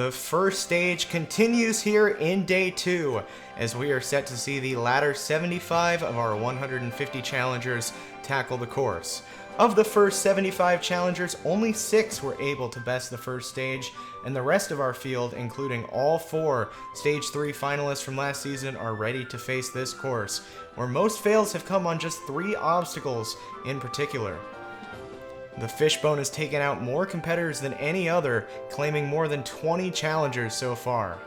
The first stage continues here in day 2, as we are set to see the latter 75 of our 150 challengers tackle the course. Of the first 75 challengers, only 6 were able to best the first stage, and the rest of our field, including all 4 Stage 3 finalists from last season, are ready to face this course, where most fails have come on just 3 obstacles in particular. The Fishbone has taken out more competitors than any other, claiming more than 20 challengers so far.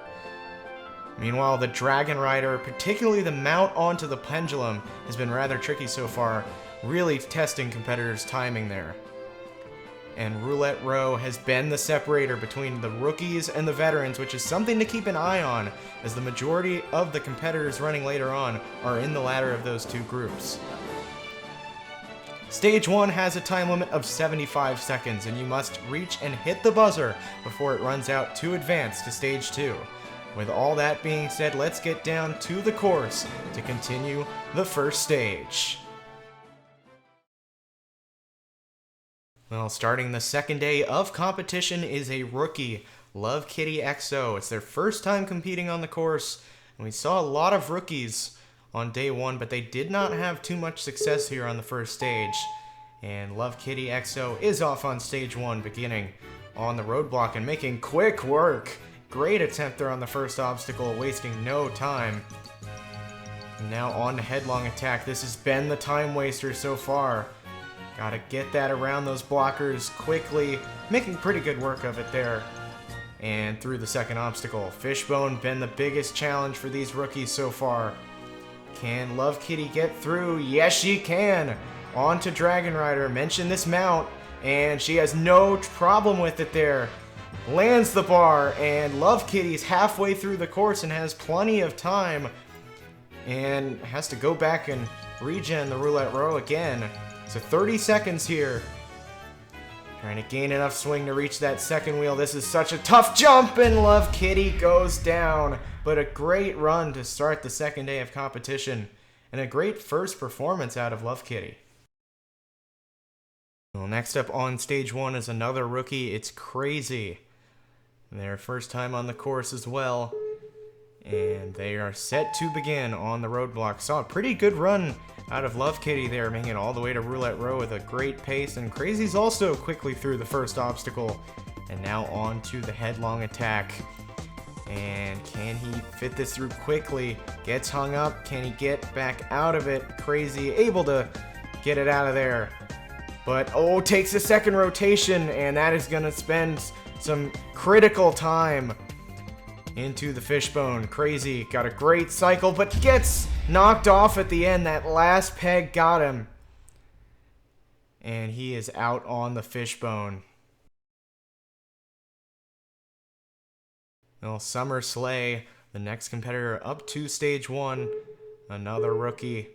Meanwhile, the Dragon Rider, particularly the mount onto the pendulum, has been rather tricky so far, really testing competitors' timing there. And Roulette Row has been the separator between the rookies and the veterans, which is something to keep an eye on, as the majority of the competitors running later on are in the latter of those 2 groups. Stage 1 has a time limit of 75 seconds, and you must reach and hit the buzzer before it runs out to advance to Stage 2. With all that being said, let's get down to the course to continue the first stage. Well, starting the second day of competition is a rookie, Love Kitty XO. It's their first time competing on the course, and we saw a lot of rookies on day 1, but they did not have too much success here on the first stage. And Love Kitty XO is off on stage 1, beginning on the roadblock and making quick work. Great attempt there on the first obstacle, wasting no time. And now on to headlong attack. This has been the time waster so far. Gotta get that around those blockers quickly, making pretty good work of it there. And through the second obstacle. Fishbone been the biggest challenge for these rookies so far. Can Love Kitty get through? Yes, she can! On to Dragon Rider. Mention this mount, and she has no problem with it there. Lands the bar, and Love Kitty's halfway through the course and has plenty of time. And has to go back and regen the Roulette Row again. So 30 seconds here. Trying to gain enough swing to reach that second wheel. This is such a tough jump, and Love Kitty goes down. But a great run to start the second day of competition, and a great first performance out of Love Kitty. Well, next up on stage 1 is another rookie. It's Crazy. Their first time on the course as well. And they are set to begin on the roadblock. Saw a pretty good run out of Love Kitty there, making it all the way to Roulette Row with a great pace. And Crazy's also quickly through the first obstacle. And now on to the headlong attack. And can he fit this through quickly? Gets hung up. Can he get back out of it? Crazy able to get it out of there. But, oh, takes a second rotation, and that is going to spend some critical time into the Fishbone. Crazy got a great cycle, but gets knocked off at the end. That last peg got him. And he is out on the Fishbone. Well, Summer Slay, the next competitor up to stage 1, another rookie.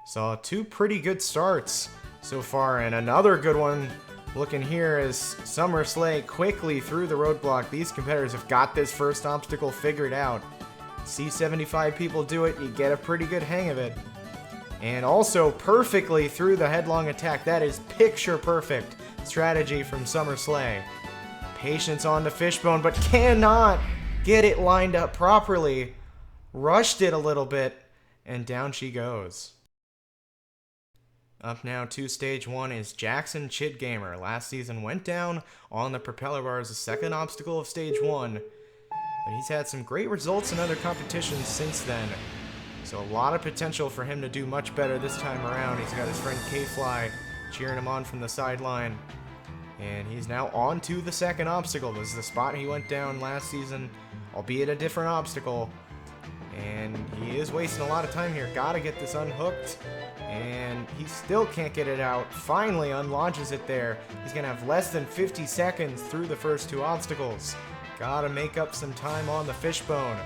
Saw 2 pretty good starts so far, and another good one looking here as Summer Slay quickly through the roadblock. These competitors have got this first obstacle figured out. See 75 people do it, you get a pretty good hang of it. And also perfectly through the headlong attack. That is picture perfect strategy from Summer Slay. Patience on the Fishbone, but cannot get it lined up properly. Rushed it a little bit, and down she goes. Up now to stage 1 is Jackson Chid Gamer. Last season went down on the propeller bar as the second obstacle of stage 1. But he's had some great results in other competitions since then. So a lot of potential for him to do much better this time around. He's got his friend K-Fly cheering him on from the sideline. And he's now on to the second obstacle. This is the spot he went down last season, albeit a different obstacle. And he is wasting a lot of time here. Gotta get this unhooked. And he still can't get it out. Finally unlaunches it there. He's gonna have less than 50 seconds through the first 2 obstacles. Gotta make up some time on the Fishbone.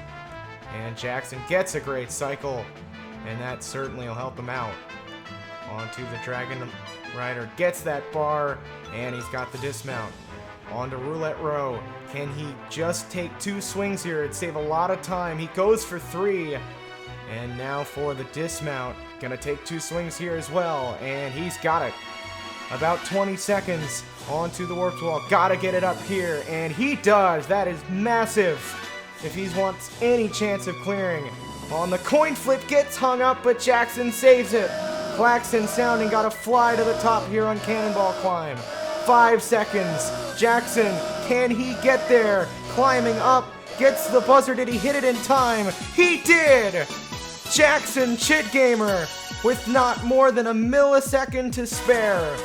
And Jackson gets a great cycle. And that certainly will help him out. Onto the Dragon Rider, gets that bar, and he's got the dismount. On to Roulette Row. Can he just take 2 swings here? It'd save a lot of time. He goes for 3. And now for the dismount. Gonna take 2 swings here as well, and he's got it. About 20 seconds onto the warped wall. Gotta get it up here, and he does. That is massive. If he wants any chance of clearing. On the coin flip, gets hung up, but Jackson saves it. Klaxon sounding, gotta fly to the top here on Cannonball Climb. 5 seconds. Jackson, can he get there? Climbing up, gets the buzzer. Did he hit it in time? He did! Jackson Chit Gamer, with not more than a millisecond to spare,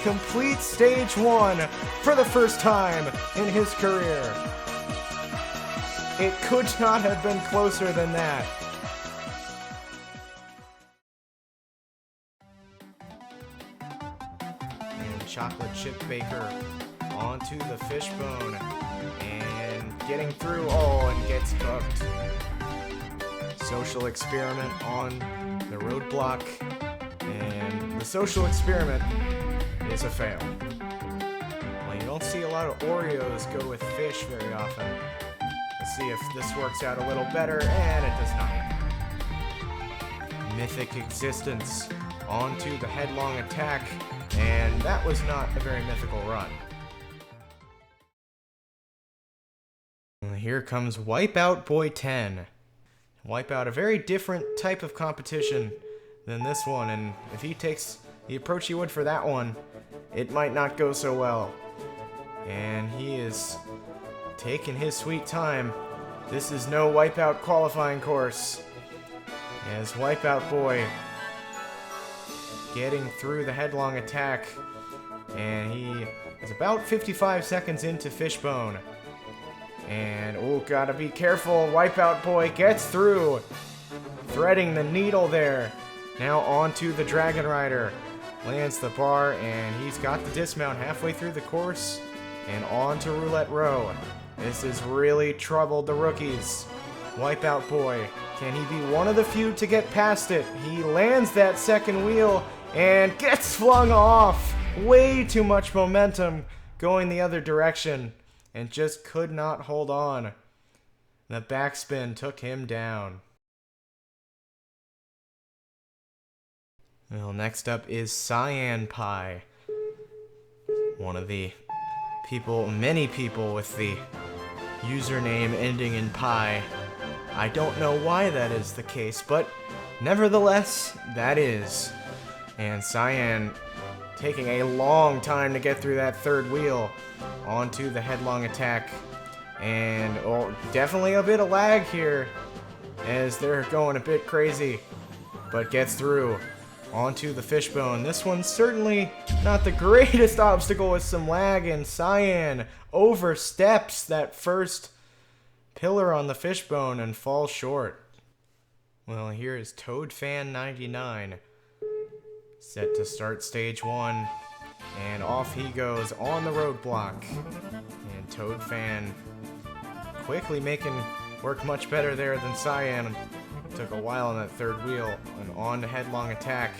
completes stage 1 for the first time in his career. It could not have been closer than that. And Chocolate Chip Baker onto the fishbone and getting through. Oh, and gets cooked. Social Experiment on the roadblock, and the Social Experiment is a fail. Well, you don't see a lot of Oreos go with fish very often. Let's see if this works out a little better, and it does not. Mythic Existence onto the headlong attack, and that was not a very mythical run. And here comes Wipeout Boy 10. Wipeout, a very different type of competition than this one, and if he takes the approach he would for that one, it might not go so well. And he is taking his sweet time. This is no Wipeout qualifying course. As Wipeout Boy getting through the headlong attack, and he is about 55 seconds into Fishbone. And, oh, gotta be careful. Wipeout Boy gets through, threading the needle there. Now onto the Dragon Rider. Lands the bar, and he's got the dismount halfway through the course. And on to Roulette Row. This has really troubled the rookies. Wipeout Boy, can he be one of the few to get past it? He lands that second wheel and gets flung off. Way too much momentum going the other direction, and just could not hold on. The backspin took him down. Well, next up is Cyan Pie. One of the people, many people with the username ending in pie. I don't know why that is the case, but nevertheless, that is. And Cyan taking a long time to get through that third wheel onto the headlong attack. And oh, definitely a bit of lag here as they're going a bit crazy, but gets through onto the fishbone. This one's certainly not the greatest obstacle with some lag, and Cyan oversteps that first pillar on the fishbone and falls short. Well, here is ToadFan99 set to start stage 1, and off he goes on the roadblock. And ToadFan quickly making work much better there than Cyan. Took a while on that third wheel, and on to headlong attack.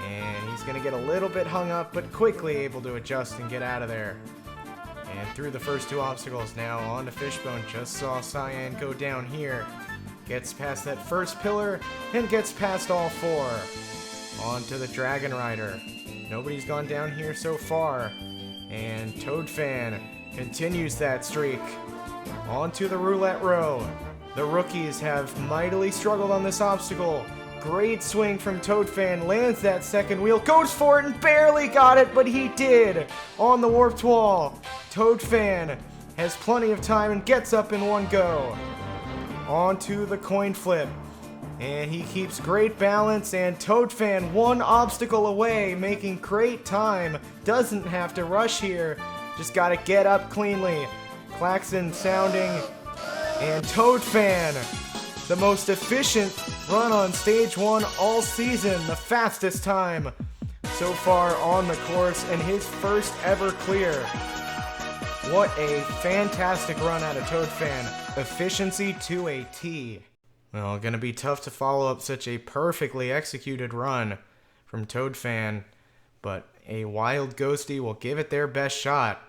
And he's going to get a little bit hung up, but quickly able to adjust and get out of there. And through the first two obstacles, now on to Fishbone. Just saw Cyan go down here. Gets past that first pillar, and gets past all four. On to the Dragon Rider. Nobody's gone down here so far. And ToadFan continues that streak. On to the Roulette Row. The rookies have mightily struggled on this obstacle. Great swing from ToadFan, lands that second wheel, goes for it and barely got it, but he did! On the warped wall, ToadFan has plenty of time and gets up in one go. On to the coin flip, and he keeps great balance, and ToadFan one obstacle away, making great time. Doesn't have to rush here, just gotta get up cleanly. Klaxon sounding, and ToadFan, the most efficient run on stage 1 all season, the fastest time so far on the course, and his first ever clear. What a fantastic run out of ToadFan. Efficiency to a T. Well, gonna be tough to follow up such a perfectly executed run from ToadFan, but a Wild Ghosty will give it their best shot.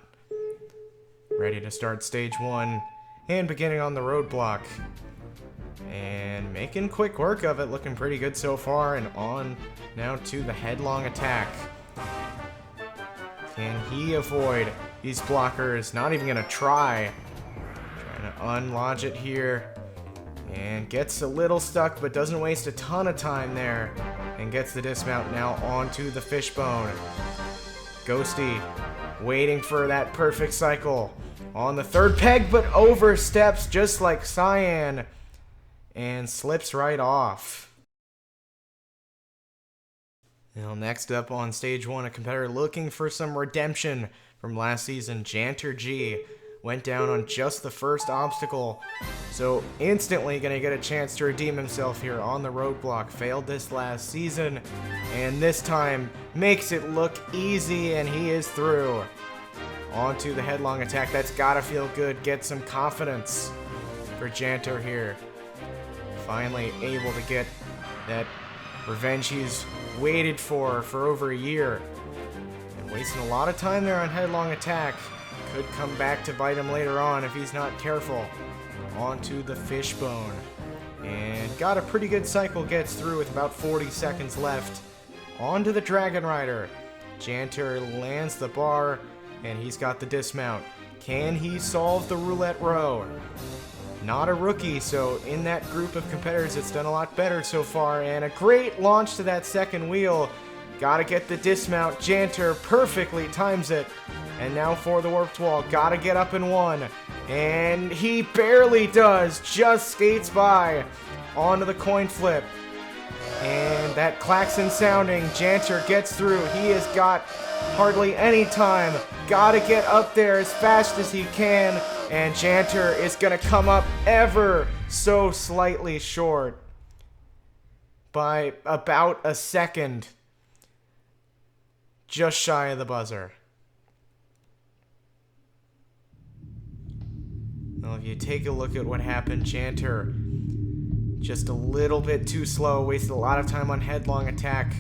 Ready to start stage 1 and beginning on the roadblock. And making quick work of it, looking pretty good so far, and on now to the headlong attack. Can he avoid these blockers? Not even gonna try. Trying to unlodge it here. And gets a little stuck, but doesn't waste a ton of time there. And gets the dismount now onto the fishbone. Ghosty waiting for that perfect cycle. On the third peg, but oversteps just like Cyan. And slips right off. Now next up on stage 1, a competitor looking for some redemption from last season. Janter G went down on just the first obstacle, so instantly gonna get a chance to redeem himself here on the roadblock. Failed this last season, and this time makes it look easy, and he is through. Onto the headlong attack. That's gotta feel good. Get some confidence for Janter here. Finally able to get that revenge he's waited for over a year. And wasting a lot of time there on headlong attack. Could come back to bite him later on if he's not careful. Onto the fishbone. And got a pretty good cycle, gets through with about 40 seconds left. Onto the Dragon Rider. Janter lands the bar, and he's got the dismount. Can he solve the roulette row? Not a rookie, so in that group of competitors, it's done a lot better so far. And a great launch to that second wheel. Gotta get the dismount. Janter perfectly times it. And now for the warped wall. Gotta get up in one. And he barely does. Just skates by. Onto the coin flip. And that klaxon sounding. Janter gets through. He has got hardly any time. Gotta get up there as fast as he can. And Janter is gonna come up ever so slightly short. By about a second. Just shy of the buzzer. Well, if you take a look at what happened, Janter just a little bit too slow, wasted a lot of time on headlong attack.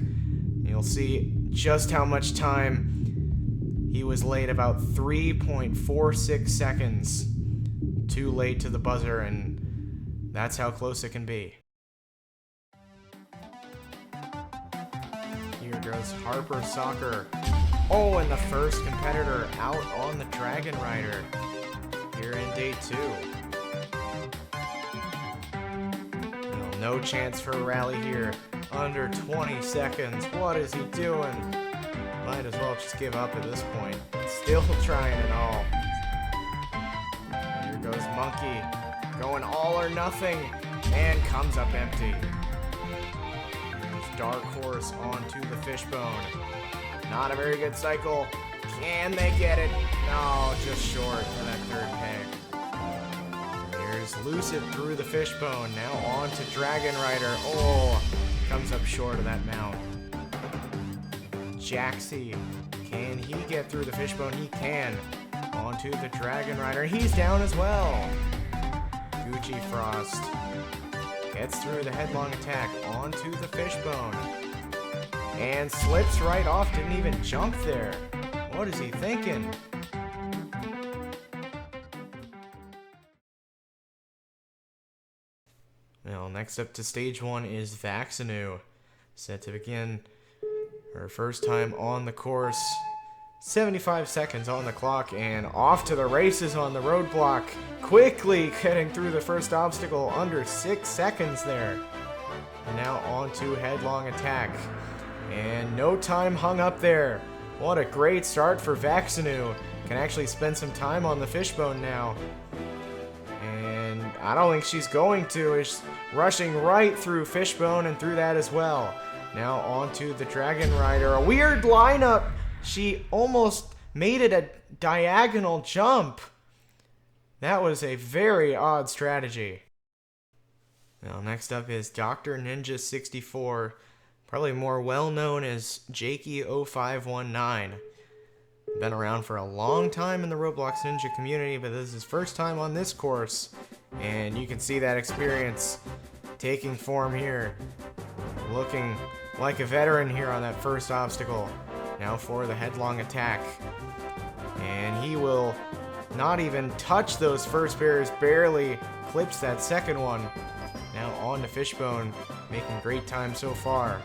You'll see just how much time he was late, about 3.46 seconds too late to the buzzer, and that's how close it can be. Here goes Harper Soccer. Oh, and the first competitor out on the Dragon Rider here in day 2. No chance for a rally here. Under 20 seconds. What is he doing? Might as well just give up at this point. Still trying it all. Here goes Monkey. Going all or nothing. And comes up empty. Here's Dark Horse onto the fishbone. Not a very good cycle. Can they get it? No, just short for that third peg. Here's Lucid through the fishbone. Now on to Dragon Rider. Oh, comes up short of that mount. Jaxie, can he get through the fishbone? He can. Onto the Dragon Rider. He's down as well. Gucci Frost gets through the headlong attack onto the fishbone. And slips right off. Didn't even jump there. What is he thinking? Well, next up to stage 1 is Vaxinu. Set to begin her first time on the course. 75 seconds on the clock and off to the races on the roadblock. Quickly getting through the first obstacle under 6 seconds there. And now on to headlong attack. And no time hung up there. What a great start for Vaxinu. Can actually spend some time on the fishbone now. And I don't think she's going to. She's rushing right through fishbone and through that as well. Now onto the Dragon Rider. A weird lineup. She almost made it a diagonal jump. That was a very odd strategy. Now next up is Dr. Ninja 64. Probably more well known as Jakey0519. Been around for a long time in the Roblox Ninja community, but this is his first time on this course. And you can see that experience taking form here. Looking like a veteran here on that first obstacle. Now for the headlong attack. And he will not even touch those first pairs, barely clips that second one. Now on to fishbone, making great time so far.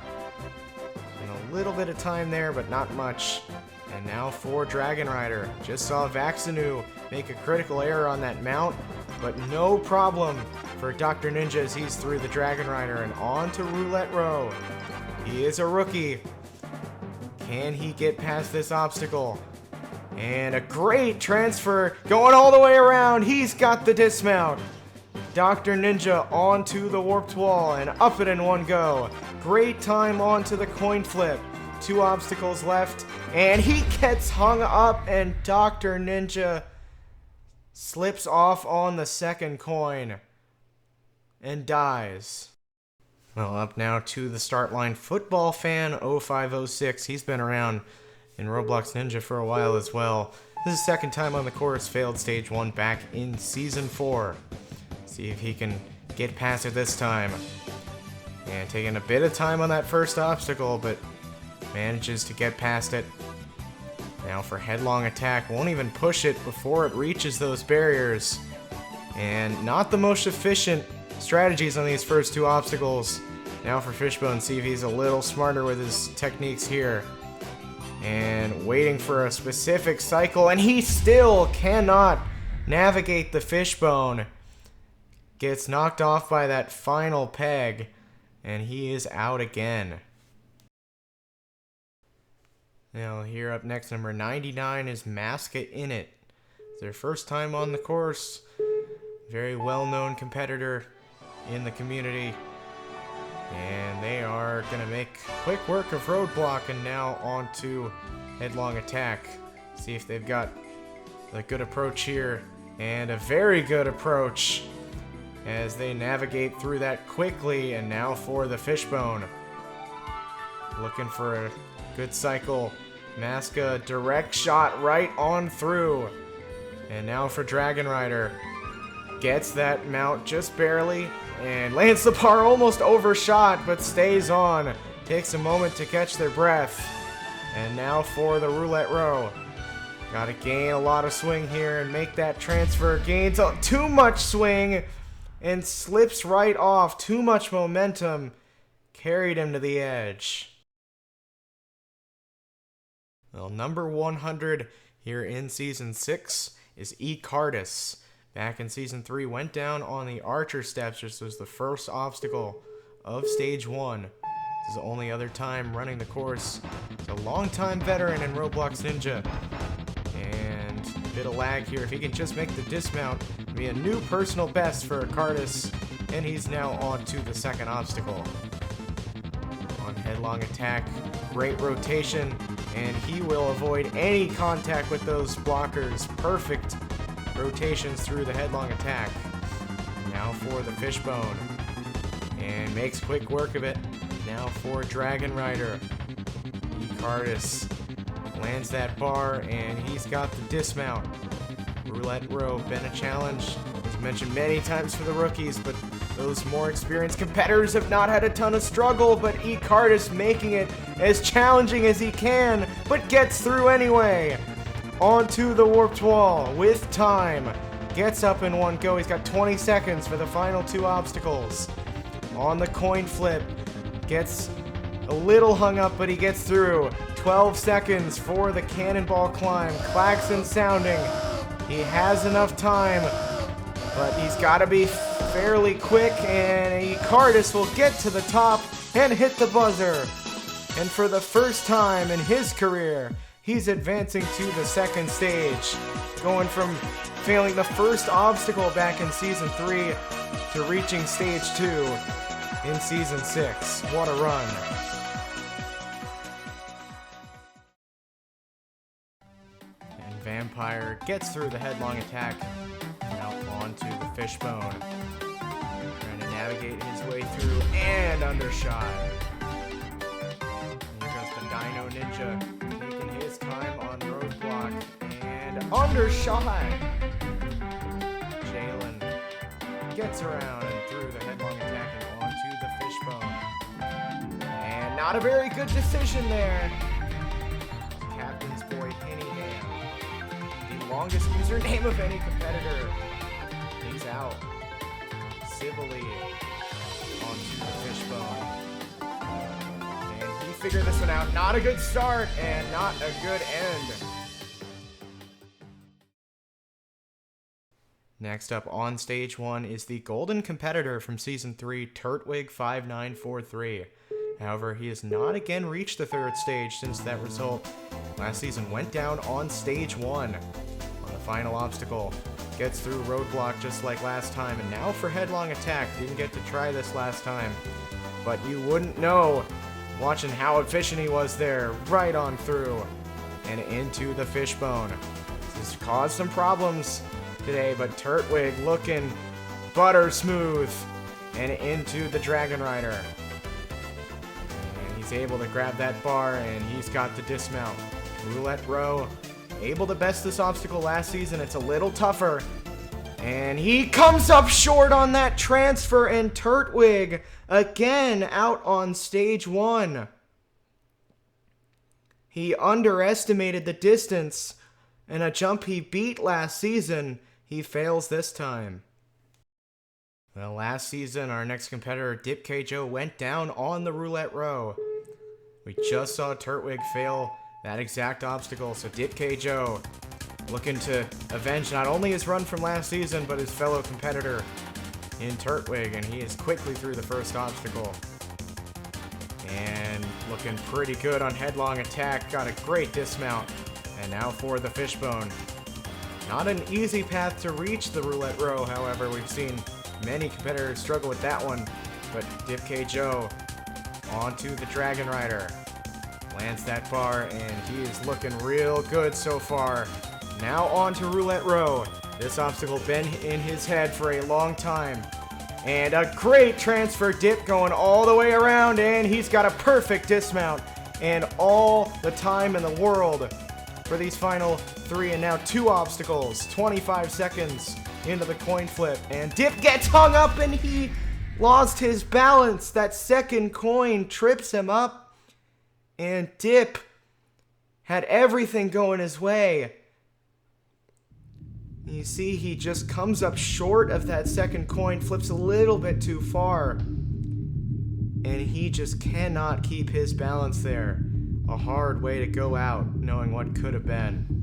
And a little bit of time there, but not much. And now for Dragon Rider. Just saw Vaxinu make a critical error on that mount, but no problem for Dr. Ninja as he's through the Dragon Rider and on to Roulette Row. He is a rookie. Can he get past this obstacle? And a great transfer going all the way around. He's got the dismount. Dr. Ninja onto the warped wall and up it in one go. Great time onto the coin flip. 2 obstacles left, and he gets hung up, and Dr. Ninja slips off on the second coin and dies. Well, up now to the start line, Football Fan 0506. He's been around in Roblox Ninja for a while as well. This is his second time on the course, failed stage 1 back in season 4. See if he can get past it this time. And taking a bit of time on that first obstacle, but manages to get past it. Now for headlong attack, won't even push it before it reaches those barriers. And not the most efficient strategies on these first 2 obstacles. Now for Fishbone, see if he's a little smarter with his techniques here. And waiting for a specific cycle, and he still cannot navigate the Fishbone. Gets knocked off by that final peg, and he is out again. Now here up next, number 99 is Maska In It. It's their first time on the course. Very well-known competitor in the community. And they are going to make quick work of Roadblock and now on to Headlong Attack. See if they've got a good approach here. And a very good approach as they navigate through that quickly. And now for the Fishbone. Looking for a good cycle. Maska, direct shot right on through. And now for Dragon Rider. Gets that mount just barely. And lands the bar almost overshot, but stays on. Takes a moment to catch their breath. And now for the Roulette Row. Gotta gain a lot of swing here and make that transfer. Gains too much swing and slips right off. Too much momentum. Carried him to the edge. Well, number 100 here in Season 6 is Ecardis. Back in Season 3, went down on the Archer steps. This was the first obstacle of Stage 1. This is the only other time running the course. He's a long-time veteran in Roblox Ninja. And a bit of lag here. If he can just make the dismount, it'll be a new personal best for Ecardis. And he's now on to the second obstacle. On Headlong Attack, great rotation. And he will avoid any contact with those blockers. Perfect rotations through the Headlong Attack. Now for the Fishbone. And makes quick work of it. Now for Dragon Rider. Ecardis lands that bar, and he's got the dismount. Roulette Row, been a challenge. As mentioned many times for the rookies, but those more experienced competitors have not had a ton of struggle, but Ecardis making it as challenging as he can, but gets through anyway. Onto the warped wall with time. Gets up in one go. He's got 20 seconds for the final 2 obstacles. On the coin flip. Gets a little hung up, but he gets through. 12 seconds for the cannonball climb. Klaxon sounding. He has enough time, but he's got to be fairly quick, and Ecardis will get to the top and hit the buzzer. And for the first time in his career, he's advancing to the second stage, going from failing the first obstacle back in Season 3 to reaching Stage 2 in Season 6. What a run. And Vampire gets through the Headlong Attack, now onto the Fishbone. Trying to navigate his way through, and undershot. Here goes the Dino Ninja, taking his time on Roadblock, and undershot. Jalen gets around and through the Headlong Attack and onto the Fishbone. And not a very good decision there. Captain's boy Hinningham, the longest username of any competitor. He's out. Civilly onto the Fishbone. And he figure this one out. Not a good start and not a good end. Next up on stage 1 is the golden competitor from Season 3, Turtwig5943. However, he has not again reached the 3rd stage since that result last season went down on stage 1. On the final obstacle, gets through roadblock just like last time, and now for headlong attack. Didn't get to try this last time, but you wouldn't know watching how efficient he was there. Right on through and into the fishbone. This has caused some problems today, but Turtwig looking butter smooth and into the Dragon Rider. And he's able to grab that bar, and he's got the dismount. Roulette Row able to best this obstacle last season. It's a little tougher, and he comes up short on that transfer, and Turtwig again out on stage 1. He underestimated the distance, and a jump he beat last season, he fails this time. Well, last season, our next competitor, Dip Joe, went down on the Roulette Row. We just saw Turtwig fail that exact obstacle, so Dip Joe looking to avenge not only his run from last season, but his fellow competitor in Turtwig, and he is quickly through the first obstacle. And looking pretty good on headlong attack, got a great dismount, and now for the fishbone. Not an easy path to reach the Roulette Row, however. We've seen many competitors struggle with that one, but Dip Joe onto the Dragon Rider. Lands that bar, and he is looking real good so far. Now on to Roulette Row. This obstacle been in his head for a long time. And a great transfer. Dip going all the way around, and he's got a perfect dismount. And all the time in the world for these final 3 and now 2 obstacles. 25 seconds into the coin flip, and Dip gets hung up, and he lost his balance. That second coin trips him up, and Dip had everything going his way. You see, he just comes up short of that second coin, flips a little bit too far, and he just cannot keep his balance there. A hard way to go out, knowing what could have been.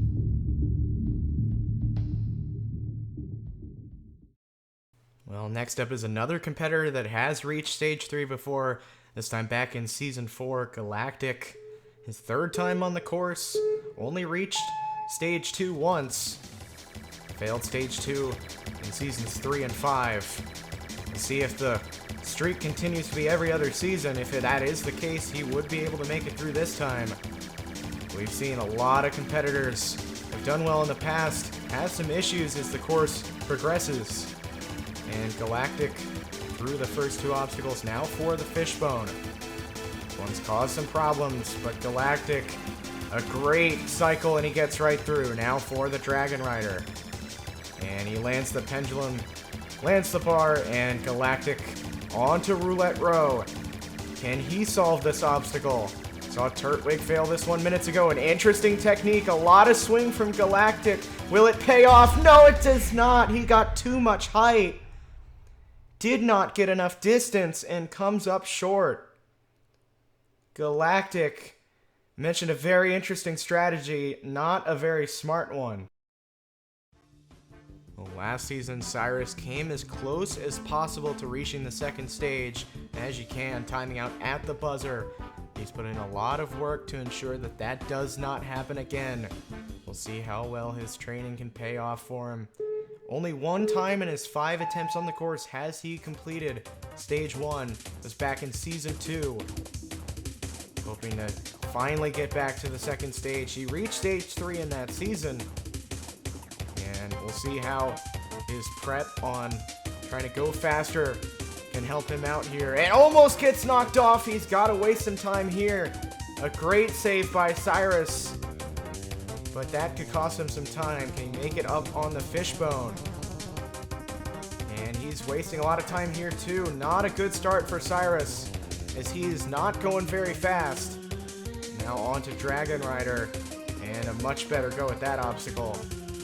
Well, next up is another competitor that has reached stage 3 before, this time back in Season 4, Galactic. His 3rd time on the course, only reached stage 2 once. Failed stage 2 in Seasons 3 and 5. We'll see if the streak continues to be every other season. If that is the case, he would be able to make it through this time. We've seen a lot of competitors have done well in the past, have some issues as the course progresses. And Galactic through the first 2 obstacles, now for the fishbone. This one's caused some problems, but Galactic, a great cycle, and he gets right through. Now for the Dragon Rider. And he lands the pendulum, lands the bar, and Galactic onto Roulette Row. Can he solve this obstacle? Saw Turtwig fail this 1 minutes ago. An interesting technique, a lot of swing from Galactic. Will it pay off? No, it does not. He got too much height. Did not get enough distance and comes up short. Galactic mentioned a very interesting strategy, not a very smart one. Well, last season, Cyrus came as close as possible to reaching the 2nd stage, as you can, timing out at the buzzer. He's put in a lot of work to ensure that that does not happen again. We'll see how well his training can pay off for him. Only 1 time in his 5 attempts on the course has he completed stage 1. It was back in Season 2. Hoping to finally get back to the 2nd stage. He reached stage 3 in that season. And we'll see how his prep on trying to go faster can help him out here. And almost gets knocked off. He's got to waste some time here. A great save by Cyrus. But that could cost him some time. Can he make it up on the fishbone? And he's wasting a lot of time here too. Not a good start for Cyrus, as he is not going very fast. Now on to Dragon Rider. And a much better go at that obstacle.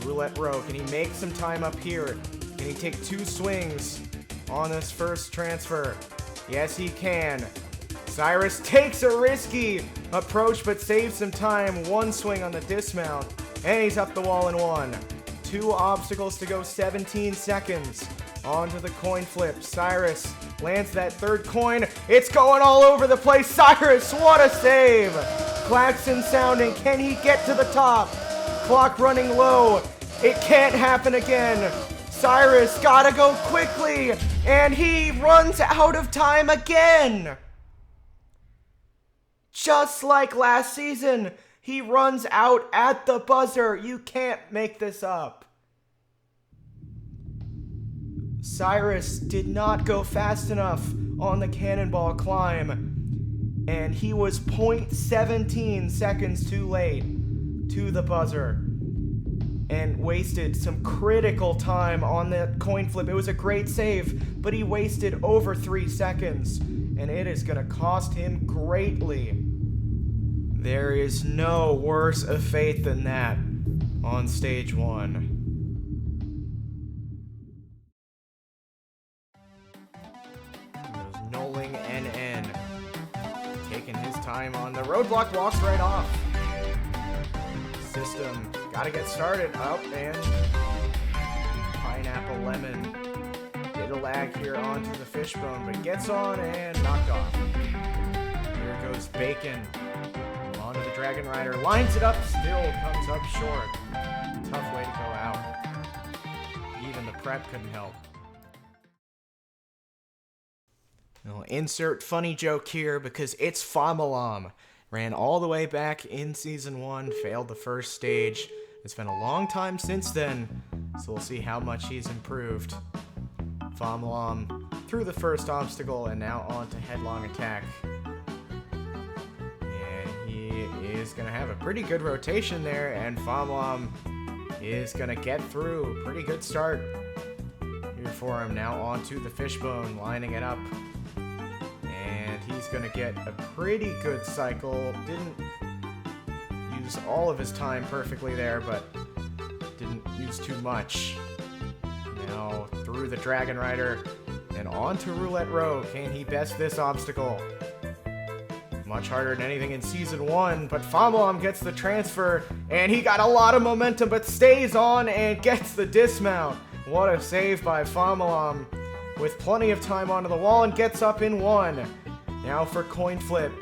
Roulette Row, can he make some time up here? Can he take 2 swings on this first transfer? Yes, he can. Cyrus takes a risky approach but saves some time. One swing on the dismount, and he's up the wall in one. 2 obstacles to go, 17 seconds. Onto the coin flip. Cyrus lands that 3rd coin. It's going all over the place. Cyrus, what a save! Klaxon sounding. Can he get to the top? Clock running low. It can't happen again. Cyrus gotta go quickly, and he runs out of time again. Just like last season, he runs out at the buzzer. You can't make this up. Cyrus did not go fast enough on the cannonball climb, and he was 0.17 seconds too late to the buzzer and wasted some critical time on that coin flip. It was a great save, but he wasted over 3 seconds, and it is going to cost him greatly. There is no worse of fate than that on stage 1. Noling NN taking his time on the roadblock, walks right off. System, gotta get started. Up and pineapple lemon. Did a lag here onto the fishbone, but gets on and knocked off. Here goes Bacon. Onto the Dragon Rider, lines it up, still comes up short. Tough way to go out. Even the prep couldn't help. I'll insert funny joke here because it's Famalam. Ran all the way back in Season 1, failed the first stage. It's been a long time since then, so we'll see how much he's improved. Famalam through the first obstacle and now on to Headlong Attack. And he is going to have a pretty good rotation there, and Famalam is going to get through. Pretty good start here for him. Now on to the fishbone, lining it up. He's going to get a pretty good cycle. Didn't use all of his time perfectly there, but didn't use too much. Now through the Dragon Rider and on to Roulette Row. Can he best this obstacle? Much harder than anything in Season 1, but Famalam gets the transfer, and he got a lot of momentum, but stays on and gets the dismount. What a save by Famalam with plenty of time onto the wall and gets up in 1. Now for coin flip.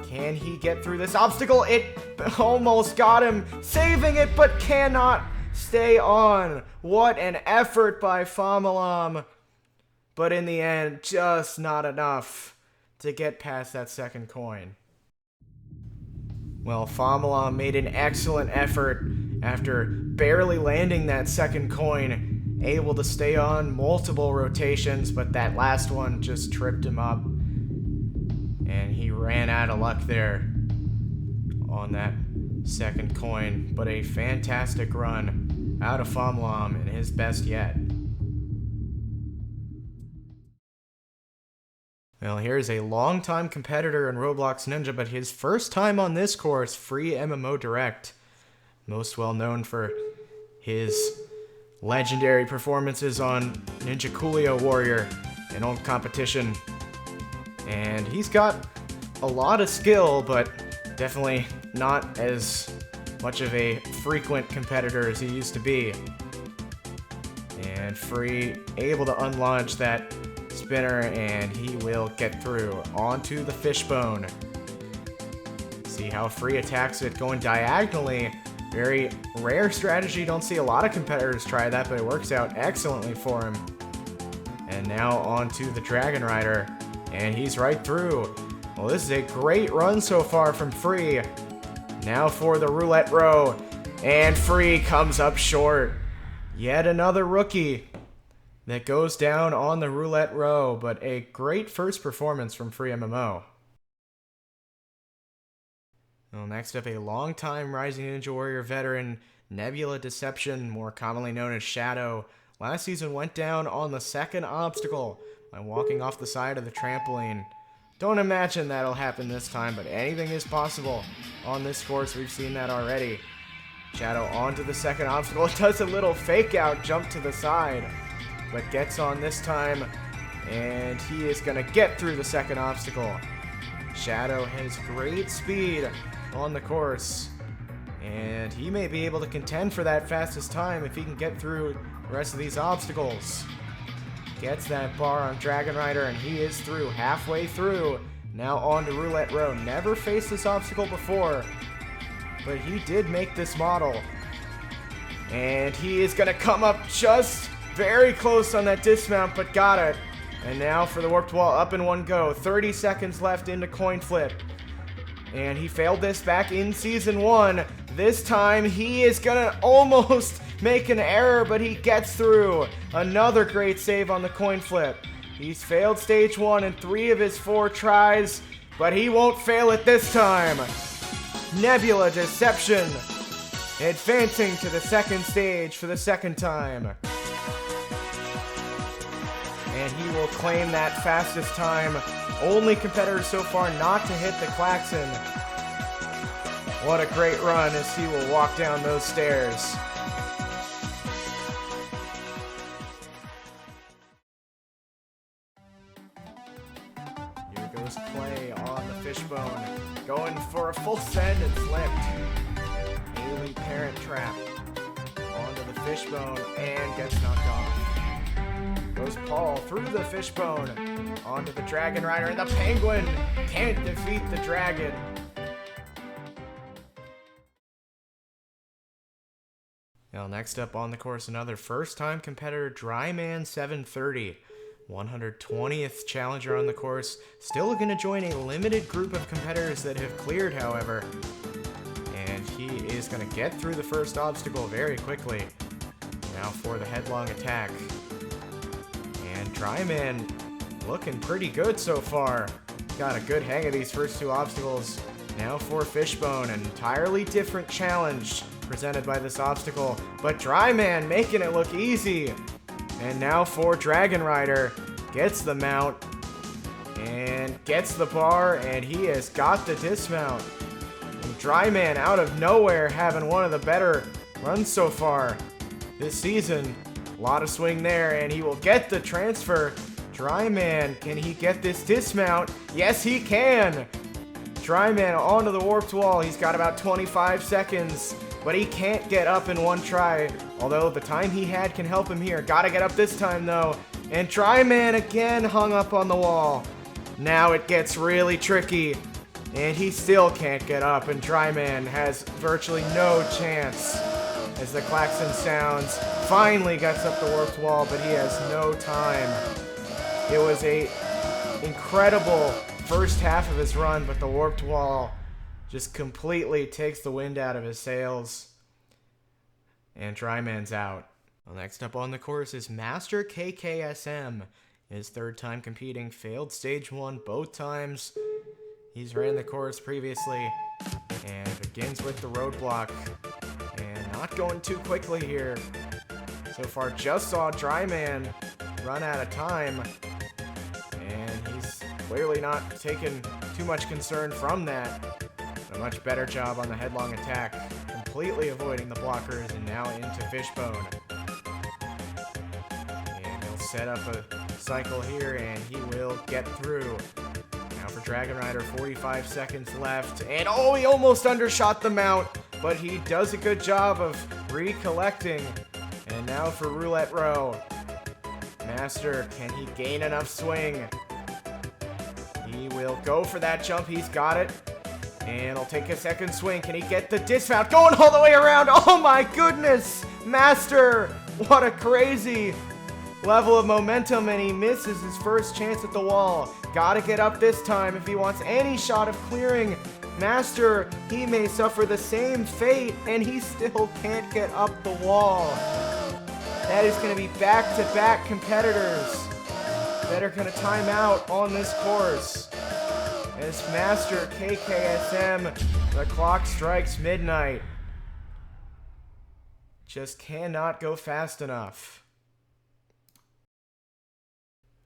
Can he get through this obstacle? It almost got him, saving it, but cannot stay on. What an effort by Famalam. But in the end, just not enough to get past that 2nd coin. Well, Famalam made an excellent effort after barely landing that 2nd coin. Able to stay on multiple rotations, but that last one just tripped him up. And he ran out of luck there on that 2nd coin. But a fantastic run out of Famalam and his best yet. Well, here's a longtime competitor in Roblox Ninja, but his first time on this course, Free MMO Direct. Most well known for his legendary performances on Ninja Coolio Warrior, an old competition. And he's got a lot of skill, but definitely not as much of a frequent competitor as he used to be. And Free able to unlaunch that spinner, and he will get through onto the fishbone. See how Free attacks it going diagonally. Very rare strategy. Don't see a lot of competitors try that, but it works out excellently for him. And now onto the Dragon Rider. And he's right through. Well, this is a great run so far from Free. Now for the Roulette Row. And Free comes up short. Yet another rookie that goes down on the Roulette Row. But a great first performance from Free MMO. Well, next up, a longtime Rising Ninja Warrior veteran, Nebula Deception, more commonly known as Shadow. Last season went down on the 2nd obstacle by walking off the side of the trampoline. Don't imagine that'll happen this time, but anything is possible on this course. We've seen that already. Shadow onto the 2nd obstacle. It does a little fake out jump to the side, but gets on this time, and he is going to get through the 2nd obstacle. Shadow has great speed on the course, and he may be able to contend for that fastest time if he can get through the rest of these obstacles. Gets that bar on Dragon Rider, and he is through, halfway through. Now on to Roulette Row. Never faced this obstacle before, but he did make this model. And he is going to come up just very close on that dismount, but got it. And now for the warped wall, up in one go. 30 seconds left into coin flip. And he failed this back in Season 1. This time he is going to almost make an error, but he gets through. Another great save on the coin flip. He's failed Stage 1 in 3 of his 4 tries, but he won't fail it this time. Nebula Deception, advancing to the second stage for the second time. And he will claim that fastest time. Only competitor so far not to hit the klaxon. What a great run as he will walk down those stairs. Here goes Play on the fishbone. Going for a full send and slipped. Alien Parent Trap onto the fishbone and gets knocked off. Goes Paul through the fishbone onto the Dragon Rider, and the Penguin can't defeat the dragon. Now next up on the course, another first-time competitor, Dryman 730. 120th challenger on the course. Still going to join a limited group of competitors that have cleared, however. And he is going to get through the first obstacle very quickly. Now for the headlong attack. And Dryman looking pretty good so far. Got a good hang of these first 2 obstacles. Now for Fishbone, an entirely different challenge presented by this obstacle, but Dryman making it look easy. And now for Dragon Rider, gets the mount and gets the bar, and he has got the dismount. And Dryman out of nowhere having one of the better runs so far this season. A lot of swing there, and he will get the transfer. Dryman, can he get this dismount? Yes, he can. Dryman onto the warped wall. He's got about 25 seconds, but he can't get up in one try. Although the time he had can help him here. Gotta get up this time though. And Dryman again hung up on the wall. Now it gets really tricky. And he still can't get up. And Dryman has virtually no chance. As the klaxon sounds, finally gets up the warped wall, but he has no time. It was a incredible first half of his run, but the warped wall just completely takes the wind out of his sails. And Dryman's out. Well, next up on the course is Master KKSM. His 3rd time competing, failed Stage 1 both times. He's ran the course previously and begins with the roadblock. And not going too quickly here. So far just saw Dryman run out of time. And he's clearly not taken too much concern from that. A much better job on the headlong attack, completely avoiding the blockers, and now into Fishbone. And he'll set up a cycle here, and he will get through. Now for Dragon Rider, 45 seconds left, and oh, he almost undershot the mount, but he does a good job of recollecting. And now for Roulette Row. Master, can he gain enough swing? He will go for that jump, he's got it. And he'll take a second swing. Can he get the dismount? Going all the way around. Oh my goodness! Master! What a crazy level of momentum, and he misses his first chance at the wall. Gotta get up this time if he wants any shot of clearing. Master, he may suffer the same fate, and he still can't get up the wall. That is going to be back-to-back competitors that are going to time out on this course. As Master KKSM, the clock strikes midnight. Just cannot go fast enough.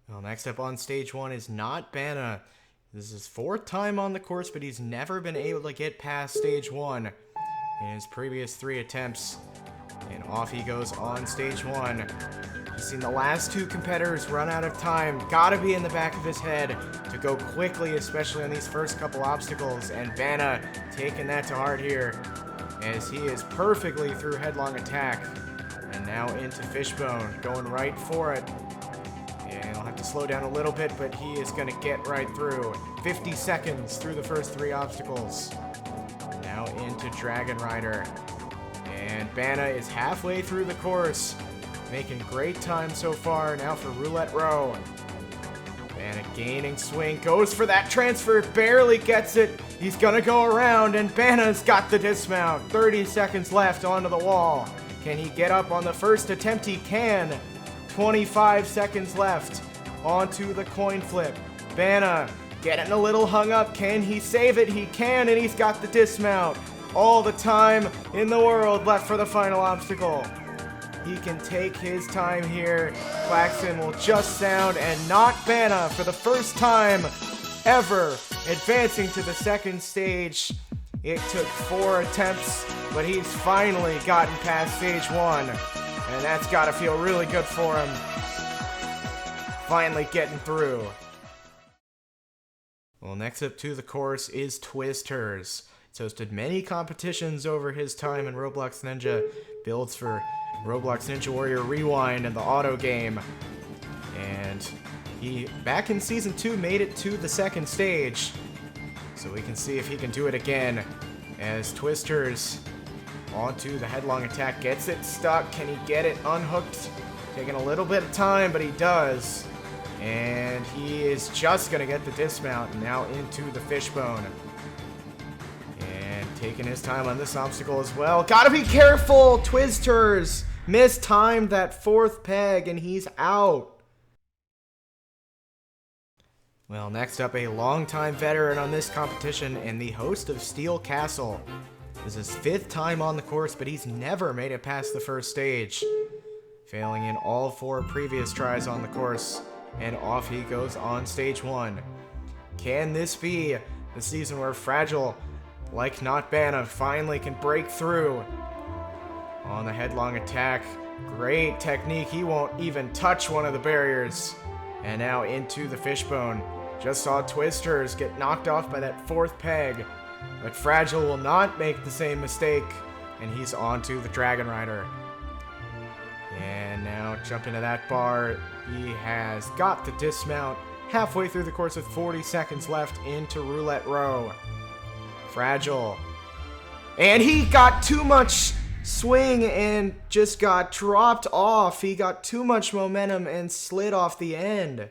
Well, next up on Stage 1 is Not Bana. This is his 4th time on the course, but he's never been able to get past Stage 1 in his previous 3 attempts. And off he goes on Stage 1. He's seen the last two competitors run out of time. Gotta be in the back of his head to go quickly, especially on these first couple obstacles. And Vanna taking that to heart here as he is perfectly through headlong attack. And now into Fishbone, going right for it. And he'll have to slow down a little bit, but he is going to get right through. 50 seconds through the first three obstacles. Now into Dragon Rider. And Vanna is halfway through the course, making great time so far. Now for Roulette Row. Vanna gaining swing, goes for that transfer, barely gets it. He's going to go around, and Vanna's got the dismount. 30 seconds left onto the wall. Can he get up on the first attempt? He can. 25 seconds left onto the coin flip. Vanna getting a little hung up. Can he save it? He can, and he's got the dismount. All the time in the world left for the final obstacle. He can take his time here. Klaxon will just sound and not Vanna for the first time ever advancing to the second stage. It took 4 attempts, but he's finally gotten past stage 1. And that's gotta feel really good for him. Finally getting through. Well, next up to the course is Twisters. He's hosted many competitions over his time in Roblox Ninja. Builds for Roblox Ninja Warrior Rewind and the auto game. And he, back in Season 2, made it to the second stage. So we can see if he can do it again. As Twisters onto the headlong attack, gets it stuck. Can he get it unhooked? Taking a little bit of time, but he does. And he is just going to get the dismount. Now into the Fishbone. And taking his time on this obstacle as well. Gotta be careful! Twisters mistimed that 4th peg, and he's out. Well, next up, a longtime veteran on this competition and the host of Steel Castle. This is his 5th time on the course, but he's never made it past the first stage, failing in all 4 previous tries on the course, and off he goes on stage 1. Can this be the season where Fragile, like not Vanna, finally can break through? On the headlong attack, great technique, he won't even touch one of the barriers. And now into the Fishbone. Just saw Twisters get knocked off by that 4th peg, but Fragile will not make the same mistake, and he's onto the Dragon Rider. And now jump into that bar. He has got the dismount halfway through the course with 40 seconds left into Roulette Row. Fragile. And he got too much swing and just got dropped off. He got too much momentum and slid off the end.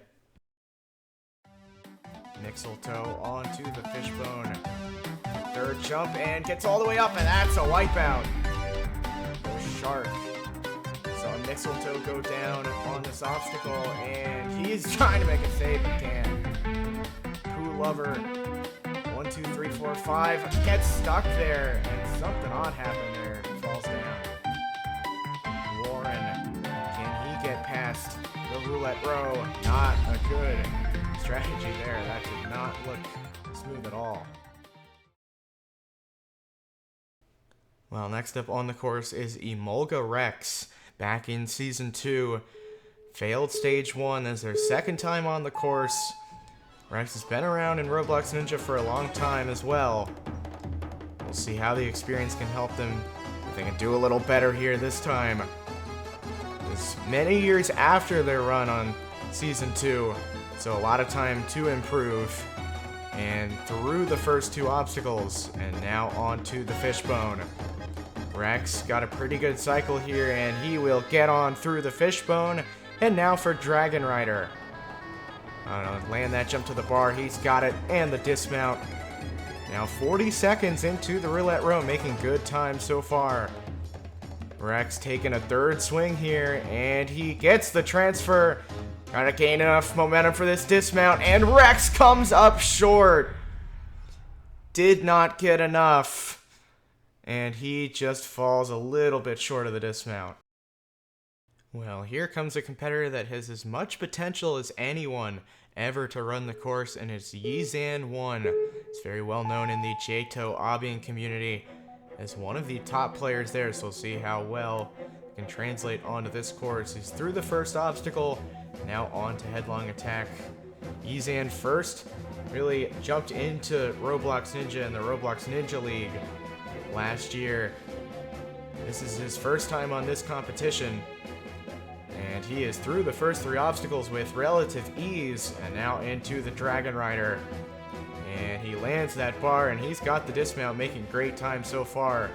Mistletoe onto the Fishbone. 3rd jump and gets all the way up, and that's a wipeout. The Shark. Saw Mistletoe go down on this obstacle, and he's trying to make a save and can. Pooh Lover. 1, 2, 3, 4, 5. Gets stuck there, and something odd happened there. Falls down. Warren. Can he get past the Roulette Row? Not a good strategy there. That did not look smooth at all. Well, next up on the course is Emolga Rex. Back in Season 2, failed Stage 1 as their 2nd time on the course. Rex has been around in Roblox Ninja for a long time as well. We'll see how the experience can help them. If they can do a little better here this time. It's many years after their run on Season 2, so a lot of time to improve. And through the first 2 obstacles, and now onto the Fishbone. Rex got a pretty good cycle here, and he will get on through the Fishbone. And now for Dragon Rider. I don't know, land that jump to the bar, he's got it, and the dismount. Now 40 seconds into the Roulette Row, making good time so far. Rex taking a 3rd swing here, and he gets the transfer. Trying to gain enough momentum for this dismount, and Rex comes up short. Did not get enough. And he just falls a little bit short of the dismount. Well, here comes a competitor that has as much potential as anyone ever to run the course, and it's Yizan1. It's very well known in the Jato Abian community as one of the top players there, so we'll see how well can translate onto this course. He's through the first obstacle, now on to headlong attack. Yizan first really jumped into Roblox Ninja in the Roblox Ninja League last year. This is his first time on this competition, and he is through the first 3 obstacles with relative ease, and now into the Dragon Rider. And he lands that bar, and he's got the dismount, making great time so far.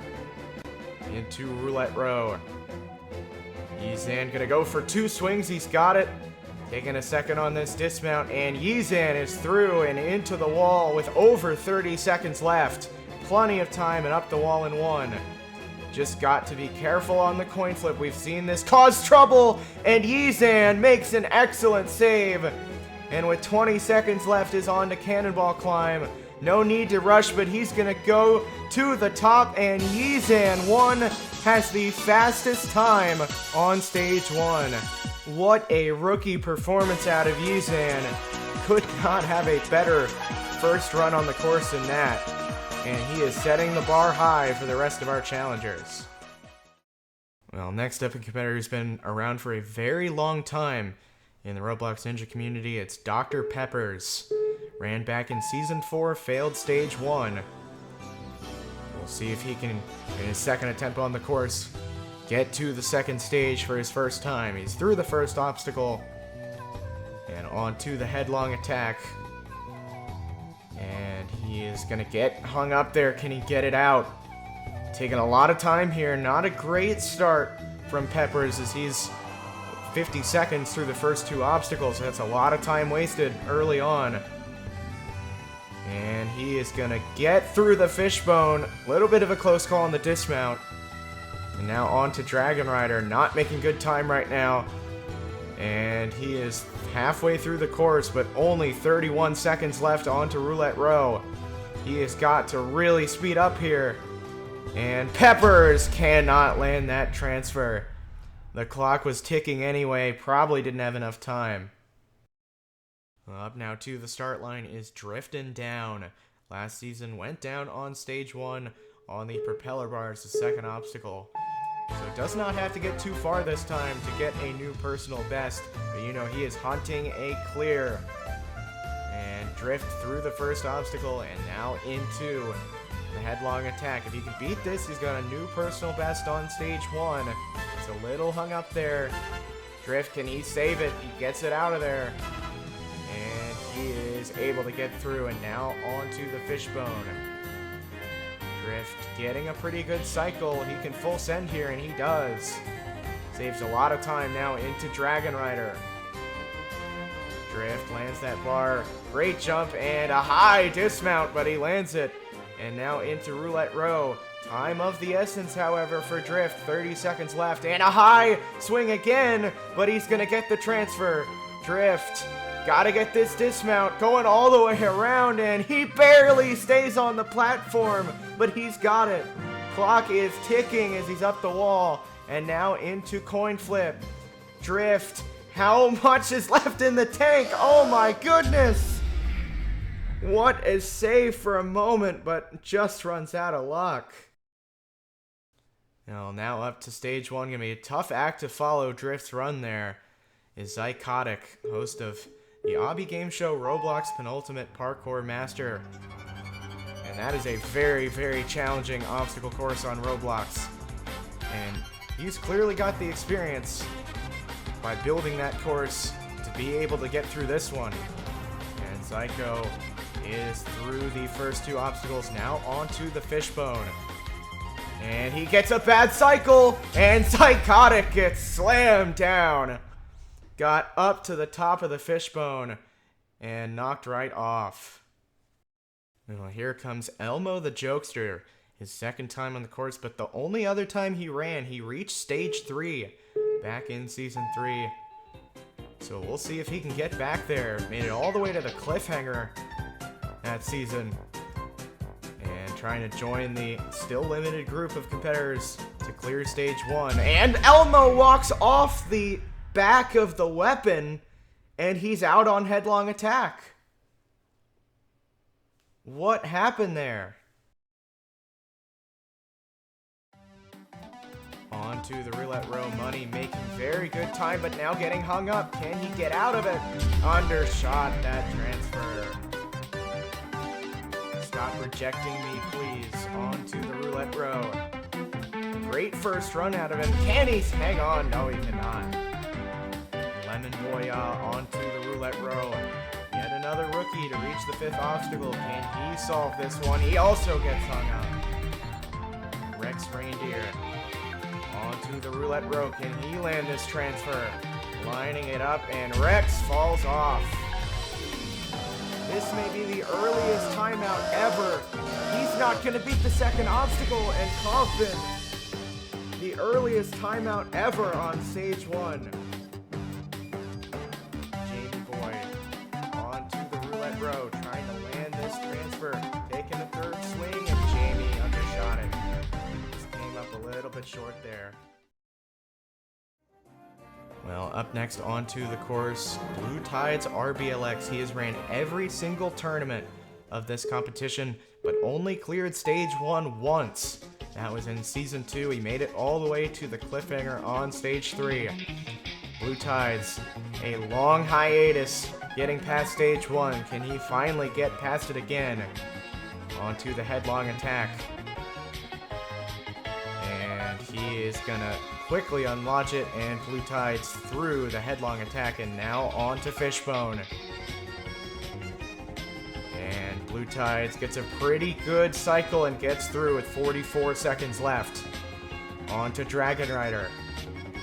Into Roulette Row. Yizan gonna go for 2 swings, he's got it. Taking a second on this dismount, and Yizan is through and into the wall with over 30 seconds left. Plenty of time and up the wall in 1. Just got to be careful on the coin flip. We've seen this cause trouble, and Yizan makes an excellent save. And with 20 seconds left is on to Cannonball Climb. No need to rush, but he's gonna go to the top, and Yizan 1 has the fastest time on stage 1. What a rookie performance out of Yizan. Could not have a better first run on the course than that. And he is setting the bar high for the rest of our challengers. Well, next up, a competitor who's been around for a very long time in the Roblox Ninja community, it's Dr. Peppers. Ran back in Season 4, failed Stage 1. We'll see if he can, in his second attempt on the course, get to the second stage for his first time. He's through the first obstacle, and on to the headlong attack. And he is gonna get hung up there. Can he get it out? Taking a lot of time here. Not a great start from Peppers, as he's 50 seconds through the first 2 obstacles. That's a lot of time wasted early on. And he is gonna get through the fishbone. A little bit of a close call on the dismount. And now on to Dragon Rider. Not making good time right now. And he is halfway through the course, but only 31 seconds left onto Roulette Row. He has got to really speed up here. And Peppers cannot land that transfer. The clock was ticking anyway, probably didn't have enough time. Up now to the start line is Driftin' Down. Last season went down on stage 1 on the propeller bars, the second obstacle. So does not have to get too far this time to get a new personal best, but you know he is hunting a clear. And drift through the first obstacle and now into the headlong attack. If he can beat this, he's got a new personal best on stage 1. It's a little hung up there. Drift, can he save it? He gets it out of there. And he is able to get through, and now onto the fishbone. Drift getting a pretty good cycle. He can full send here, and he does. Saves a lot of time now into Dragon Rider. Drift lands that bar. Great jump and a high dismount, but he lands it. And now into Roulette Row. Time of the essence, however, for Drift. 30 seconds left, and a high swing again, but he's gonna get the transfer. Drift, gotta get this dismount, going all the way around, and he barely stays on the platform, but he's got it. Clock is ticking as he's up the wall, and now into coin flip. Drift, how much is left in the tank? Oh my goodness! What a save for a moment, but just runs out of luck. Now up to stage 1, gonna be a tough act to follow. Drift's run there is Zycotic, host of the Obby Game Show Roblox Penultimate Parkour Master. And that is a very, very challenging obstacle course on Roblox. And he's clearly got the experience by building that course to be able to get through this one. And Zyko is through the first 2 obstacles, now onto the fishbone. And he gets a bad cycle, and Zycotic gets slammed down. Got up to the top of the fishbone and knocked right off. Well, here comes Elmo the Jokester, his second time on the course, but the only other time he ran, he reached stage 3 back in season 3. So we'll see if he can get back there. Made it all the way to the cliffhanger that season. And trying to join the still limited group of competitors to clear stage 1. And Elmo walks off the back of the weapon, and he's out on headlong attack. What happened there? Onto the roulette row, Money making very good time, but now getting hung up. Can he get out of it? Undershot that transfer. Stop rejecting me, please. Onto the roulette row. Great first run out of him. Can he hang on? No, he cannot. Lemon Boya onto the roulette row. Yet another rookie to reach the 5th obstacle. Can he solve this one? He also gets hung up. Rex Reindeer onto the roulette row. Can he land this transfer? Lining it up, and Rex falls off. This may be the earliest timeout ever. He's not going to beat the 2nd obstacle, and Kaufman, the earliest timeout ever on stage 1. Jamie Boyd onto the roulette row, trying to land this transfer. Taking a 3rd swing, and Jamie undershot it. Just came up a little bit short there. Well, up next onto the course, Blue Tide's RBLX. He has ran every single tournament of this competition, but only cleared stage 1 once. That was in season 2. He made it all the way to the cliffhanger on stage 3. Blue Tide's a long hiatus getting past stage 1. Can he finally get past it again? Onto the headlong attack. And he is gonna quickly unlaunch it, and Blue Tide's through the headlong attack, and now on to Fishbone. And Blue Tides gets a pretty good cycle and gets through with 44 seconds left. On to Dragon Rider.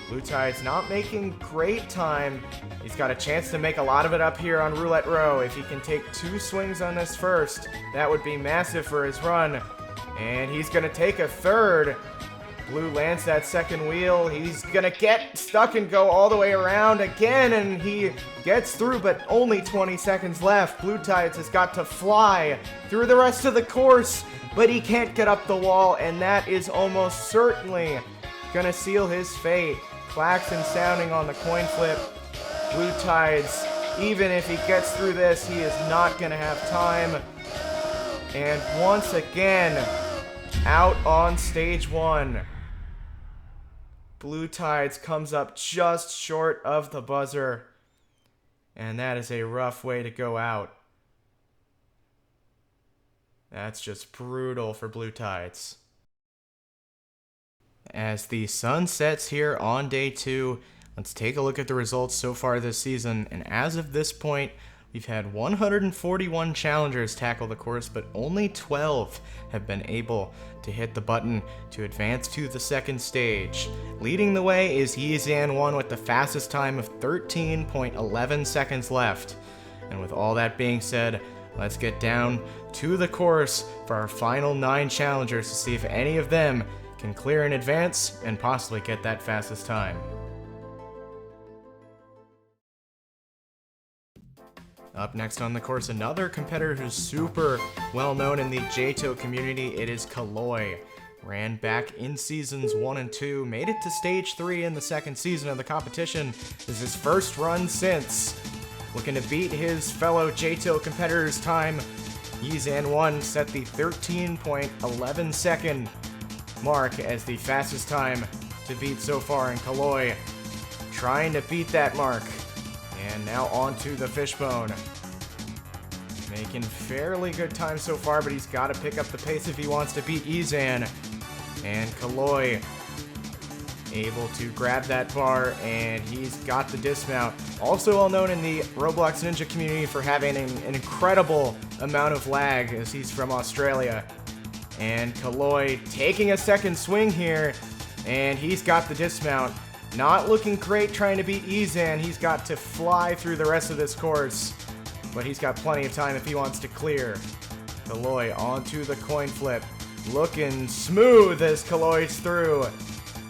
Blue Tide's not making great time. He's got a chance to make a lot of it up here on Roulette Row. If he can take 2 swings on this first, that would be massive for his run. And he's gonna take a 3rd. Blue lands that 2nd wheel. He's gonna get stuck and go all the way around again, and he gets through, but only 20 seconds left. Blue Tides has got to fly through the rest of the course, but he can't get up the wall, and that is almost certainly gonna seal his fate. Klaxon sounding on the coin flip. Blue Tides, even if he gets through this, he is not gonna have time. And once again, out on stage 1. Blue Tides comes up just short of the buzzer, and that is a rough way to go out. That's just brutal for Blue Tides. As the sun sets here on day 2, let's take a look at the results so far this season, and as of this point, we've had 141 challengers tackle the course, but only 12 have been able to hit the button to advance to the 2nd stage. Leading the way is YASUKE with the fastest time of 13.11 seconds left. And with all that being said, let's get down to the course for our final 9 challengers to see if any of them can clear in advance and possibly get that fastest time. Up next on the course, another competitor who's super well known in the JTO community. It is Coolio. Ran back in seasons 1 and 2, made it to stage 3 in the 2nd season of the competition. This is his first run since. Looking to beat his fellow JTO competitor's time. YASUKE set the 13.11 second mark as the fastest time to beat so far, and Coolio trying to beat that mark. And now on to the Fishbone. Making fairly good time so far, but he's got to pick up the pace if he wants to beat YASUKE. And Coolio able to grab that bar, and he's got the dismount. Also well known in the Roblox Ninja community for having an incredible amount of lag, as he's from Australia. And Coolio taking a 2nd swing here, and he's got the dismount. Not looking great trying to beat YASUKE. He's got to fly through the rest of this course, but he's got plenty of time if he wants to clear. Coolio onto the coin flip. Looking smooth as Coolio's through.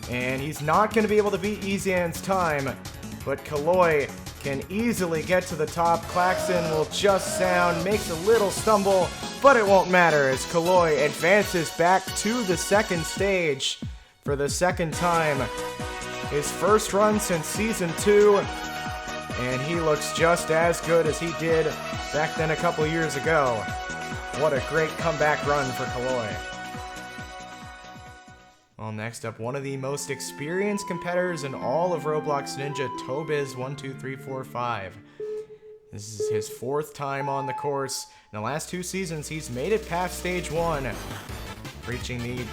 And he's not going to be able to beat YASUKE's time, but Coolio can easily get to the top. Klaxon will just sound, makes a little stumble, but it won't matter as Coolio advances back to the 2nd stage for the 2nd time. His first run since season 2, and he looks just as good as he did back then a couple years ago. What a great comeback run for Coolio. Well, next up, one of the most experienced competitors in all of Roblox Ninja, Tobiz12345. This is his 4th time on the course. In the last 2 seasons, he's made it past stage 1, reaching the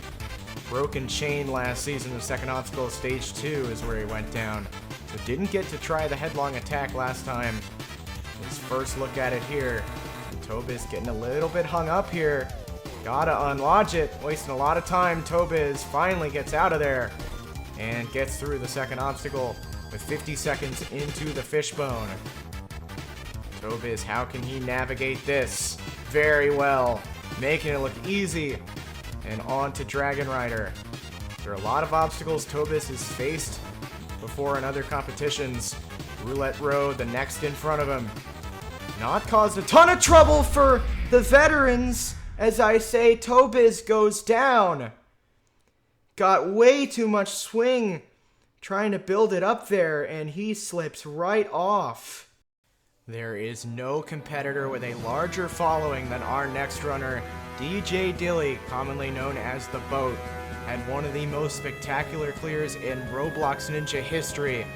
broken chain last season. The second obstacle, stage 2, is where he went down. So didn't get to try the headlong attack last time. His first look at it here. Tobiz getting a little bit hung up here. Gotta unlodge it, wasting a lot of time. Tobiz finally gets out of there and gets through the second obstacle with 50 seconds into the fishbone. Tobiz, how can he navigate this? Very well, making it look easy. And on to Dragon Rider. There are a lot of obstacles Tobiz has faced before in other competitions. Roulette Road, the next in front of him. Not caused a ton of trouble for the veterans. As I say, Tobiz goes down. Got way too much swing trying to build it up there, and he slips right off. There is no competitor with a larger following than our next runner. DJ Dilly, commonly known as The Boat, had one of the most spectacular clears in Roblox Ninja history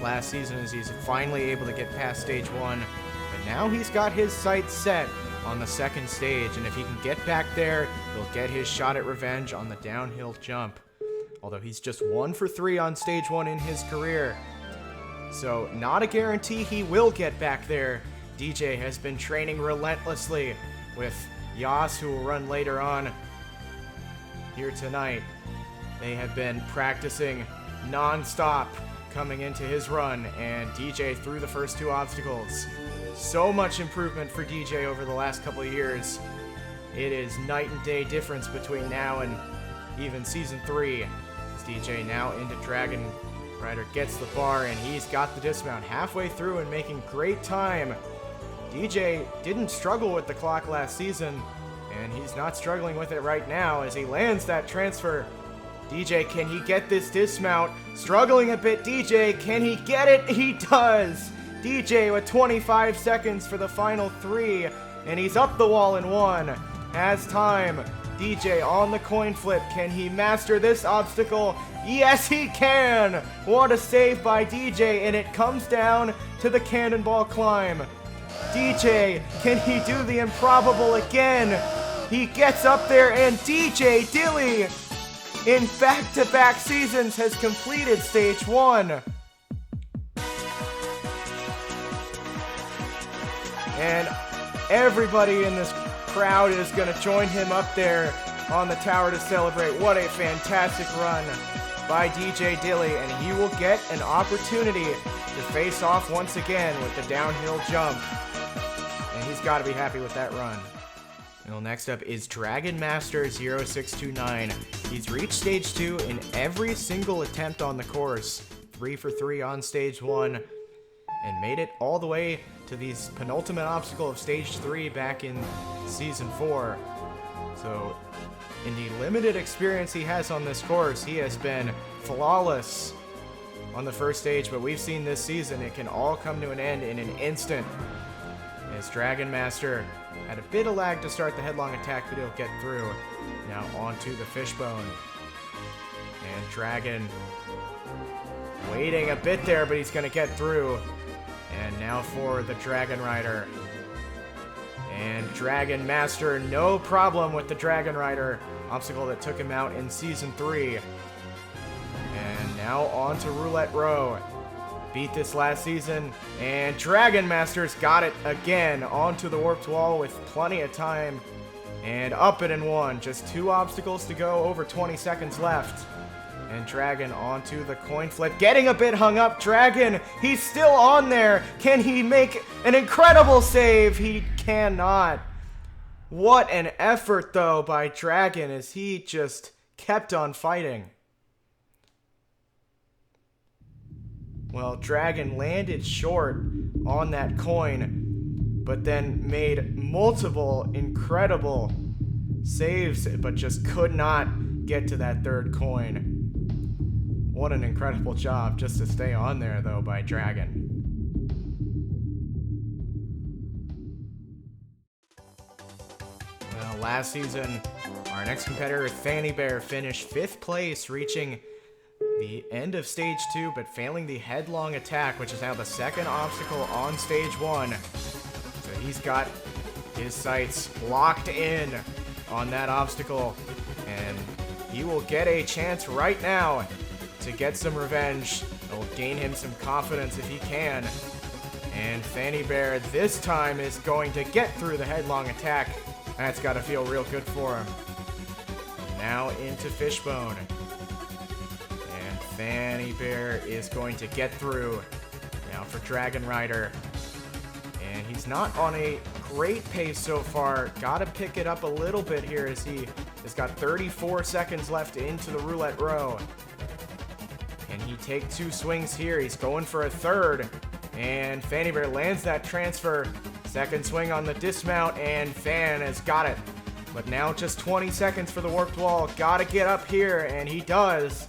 last season as he's finally able to get past stage 1. But now he's got his sights set on the second stage, and if he can get back there, he'll get his shot at revenge on the downhill jump. Although he's just 1 for 3 on stage 1 in his career. So not a guarantee he will get back there. DJ has been training relentlessly with Yas, who will run later on here tonight. They have been practicing non-stop coming into his run, and DJ through the first 2 obstacles. So much improvement for DJ over the last couple of years. It is night and day difference between now and even season 3. As DJ now into Dragon Rider gets the bar, and he's got the dismount halfway through and making great time. DJ didn't struggle with the clock last season, and he's not struggling with it right now as he lands that transfer. DJ, can he get this dismount? Struggling a bit, DJ, can he get it? He does! DJ with 25 seconds for the final 3, and he's up the wall in 1. Has time. DJ on the coin flip. Can he master this obstacle? Yes, he can! What a save by DJ, and it comes down to the cannonball climb. DJ, can he do the improbable again? He gets up there, and DJ Dilly, in back-to-back seasons, has completed stage 1. And everybody in this crowd is going to join him up there on the tower to celebrate. What a fantastic run by DJ Dilly, and he will get an opportunity to face off once again with the downhill jump. And he's got to be happy with that run. Well, next up is Dragon Master 0629. He's reached stage 2 in every single attempt on the course. 3 for 3 on stage 1. And made it all the way to the penultimate obstacle of stage 3 back in season 4. So, in the limited experience he has on this course, he has been flawless on the first stage, but we've seen this season it can all come to an end in an instant. As Dragon Master had a bit of lag to start the headlong attack, but he'll get through. Now onto the fishbone. And Dragon waiting a bit there, but he's going to get through. And now for the Dragon Rider. And Dragon Master, no problem with the Dragon Rider. Obstacle that took him out in Season 3. And now on to Roulette Row. Beat this last season. And Dragon Master's got it again. Onto the warped wall with plenty of time. And up it in 1. Just 2 obstacles to go, over 20 seconds left. And Dragon onto the coin flip. Getting a bit hung up. Dragon, he's still on there. Can he make an incredible save? He cannot. What an effort, though, by Dragon as he just kept on fighting. Well, Dragon landed short on that coin, but then made multiple incredible saves, but just could not get to that third coin. What an incredible job just to stay on there, though, by Dragon. Well, last season, Our next competitor, Fanny Bear, finished 5th place, reaching the end of stage 2, but failing the headlong attack, which is now the second obstacle on stage 1. So he's got his sights locked in on that obstacle, and he will get a chance right now to get some revenge. It'll gain him some confidence if he can. And Fanny Bear this time is going to get through the headlong attack. That's got to feel real good for him. Now into Fishbone. And Fanny Bear is going to get through. Now for Dragon Rider. And he's not on a great pace so far. Gotta pick it up a little bit here as he has got 34 seconds left into the roulette row. Can he take 2 swings here? He's going for a 3rd. And Fanny Bear lands that transfer. Second swing on the dismount, and Fan has got it. But now just 20 seconds for the warped wall. Gotta get up here, and he does.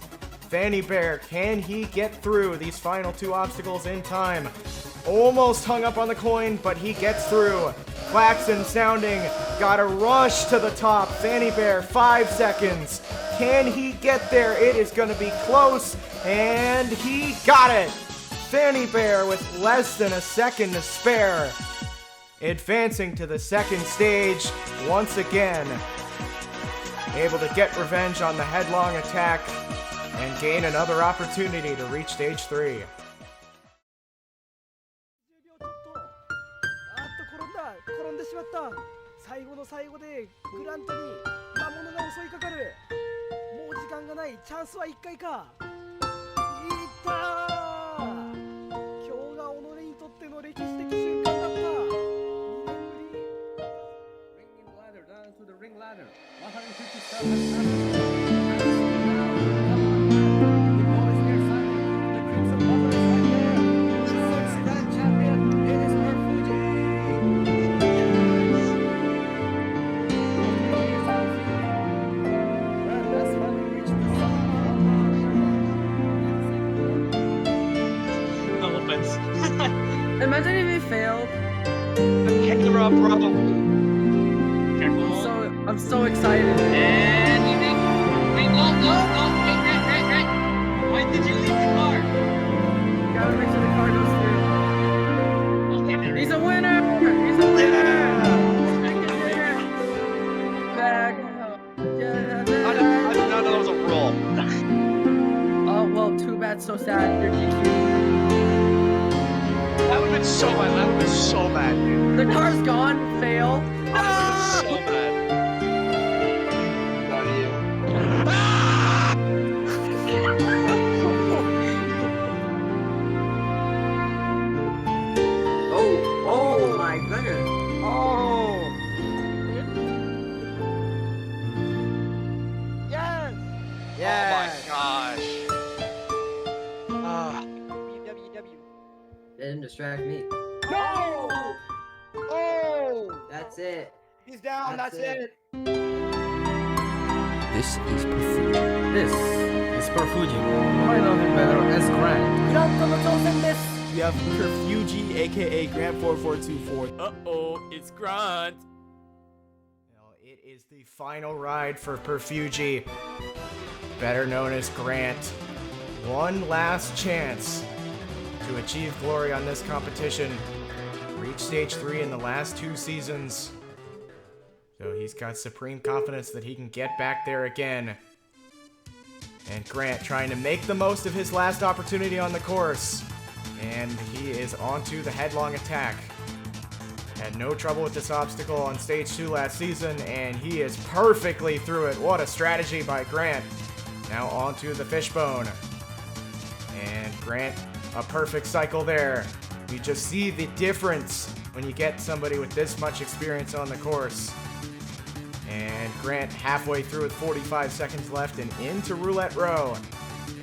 Fanny Bear, can he get through these final 2 obstacles in time? Almost hung up on the coin, but he gets through. Klaxon sounding. Gotta rush to the top. Fanny Bear, 5 seconds. Can he get there? It is gonna be close, and he got it. Fanny Bear with less than a second to spare. Advancing to the second stage once again. Able to get revenge on the headlong attack and gain another opportunity to reach stage 3. Imagine if he failed. The camera problem. Careful. I'm so excited. And you think, wait, no, wait. Why did you leave the car? Gotta make sure the car goes through. Okay, there He's a winner! He's a winner! Back. I did not know that was a roll. Oh, well, too bad, so sad. You're DQ. That would have been so bad. That would have been so bad, dude. The car's gone. Fail. That would have been so bad. Not you. Oh my goodness. Oh. Yes. Yes. Oh my gosh. Didn't distract me. No! Oh! That's it. He's down, that's it. This is Perfuji. This is Perfuji. I know him better as Grant. We have Perfuji, aka Grant4424. Uh-oh, it's Grant. Now, it is the final ride for Perfuji, better known as Grant. One last chance to achieve glory on this competition. Reach stage 3 in the last 2 seasons. So he's got supreme confidence that he can get back there again. And Grant trying to make the most of his last opportunity on the course. And he is onto the headlong attack. Had no trouble with this obstacle on stage 2 last season, and he is perfectly through it. What a strategy by Grant. Now onto the fishbone. And Grant, a perfect cycle there. You just see the difference when you get somebody with this much experience on the course. And Grant halfway through with 45 seconds left and into Roulette Row.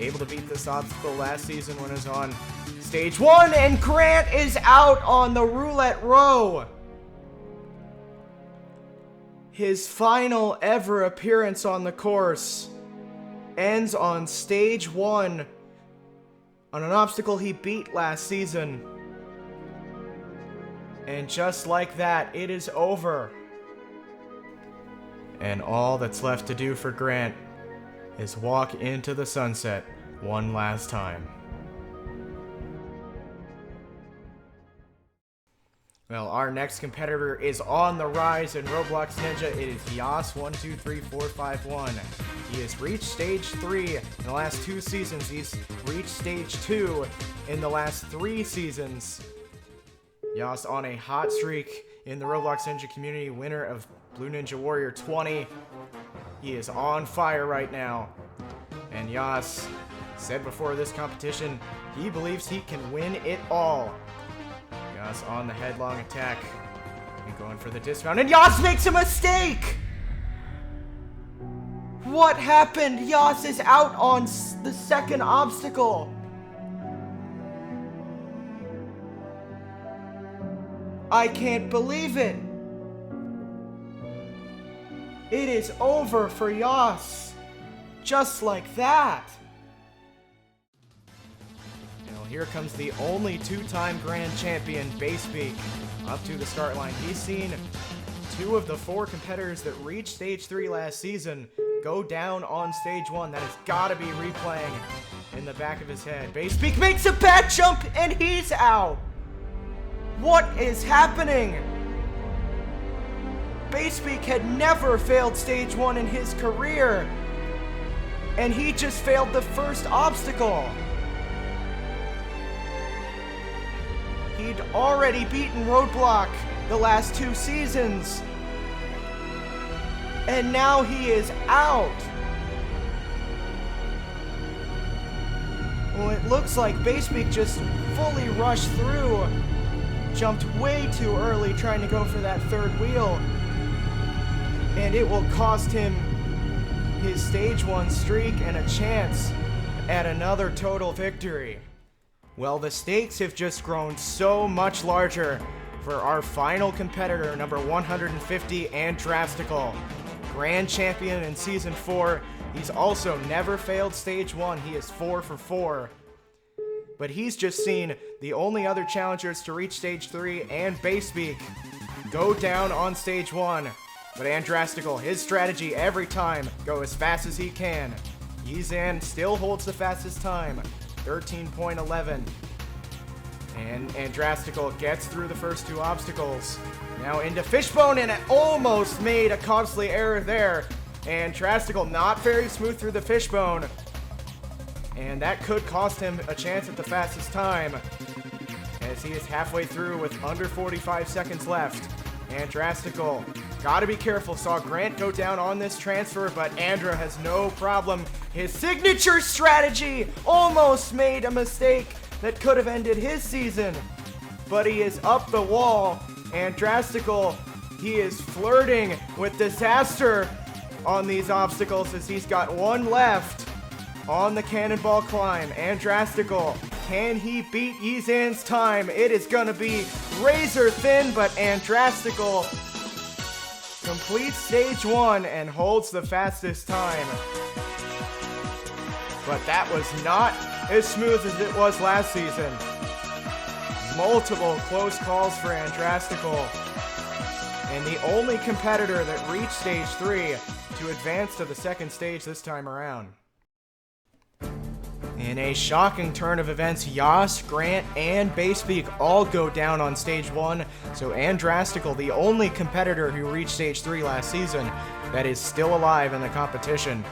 Able to beat this obstacle last season when it was on stage 1, and Grant is out on the Roulette Row. His final ever appearance on the course ends on stage 1 on an obstacle he beat last season. And just like that, it is over. And all that's left to do for Grant is walk into the sunset one last time. Well, our next competitor is on the rise in Roblox Ninja. It is Yas123451. He has reached stage 3 in the last 2 seasons. He's reached stage 2 in the last 3 seasons. Yas on a hot streak in the Roblox Ninja community, winner of Blue Ninja Warrior 20. He is on fire right now. And Yas said before this competition, he believes he can win it all. Yas on the headlong attack and going for the dismount, and Yas makes a mistake! What happened? Yas is out on the second obstacle. I can't believe it. It is over for Yas. Just like that. Here comes the only 2-time grand champion, Basebeak, up to the start line. He's seen 2 of the 4 competitors that reached stage 3 last season go down on stage 1. That has got to be replaying in the back of his head. Basebeak makes a bad jump and he's out. What is happening? Basebeak had never failed stage 1 in his career, and he just failed the first obstacle. He'd already beaten Roadblock the last 2 seasons. And now he is out. Well, it looks like Basebeak just fully rushed through. Jumped way too early trying to go for that 3rd wheel. And it will cost him his stage 1 streak and a chance at another total victory. Well, the stakes have just grown so much larger for our final competitor, number 150, Andrastical. Grand champion in Season 4. He's also never failed Stage 1. He is 4 for 4. But he's just seen the only other challengers to reach Stage 3 and Basebeak go down on Stage 1. But Andrastical, his strategy every time, go as fast as he can. Yizan still holds the fastest time. 13.11. And Andrastical gets through the first 2 obstacles. Now into Fishbone, and it almost made a costly error there. Andrastical not very smooth through the Fishbone. And that could cost him a chance at the fastest time, as he is halfway through with under 45 seconds left. Andrastical, gotta be careful. Saw Grant go down on this transfer, but Andra has no problem. His signature strategy almost made a mistake that could have ended his season, but he is up the wall. Andrastical, he is flirting with disaster on these obstacles as he's got 1 left on the cannonball climb. Andrastical, can he beat Yizan's time? It is gonna be razor thin, but Andrastical completes stage 1 and holds the fastest time. But that was not as smooth as it was last season. Multiple close calls for Andrastical, and the only competitor that reached stage 3 to advance to the 2nd stage this time around. In a shocking turn of events, Yas, Grant, and Basebeak all go down on stage 1, so Andrastical, the only competitor who reached stage 3 last season that is still alive in the competition,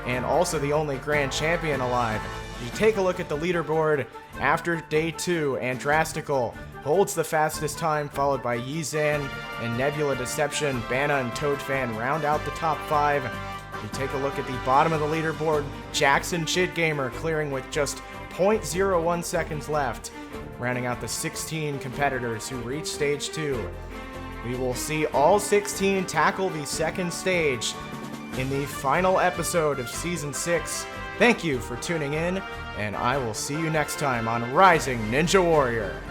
and also the only grand champion alive. If you take a look at the leaderboard, after day 2, Andrastical holds the fastest time, followed by Yizan and Nebula Deception. Banna and Toadfan round out the top 5. You take a look at the bottom of the leaderboard, Jackson Chid Gamer clearing with just 0.01 seconds left, rounding out the 16 competitors who reached stage 2. We will see all 16 tackle the 2nd stage in the final episode of Season 6. Thank you for tuning in, and I will see you next time on Rising Ninja Warrior.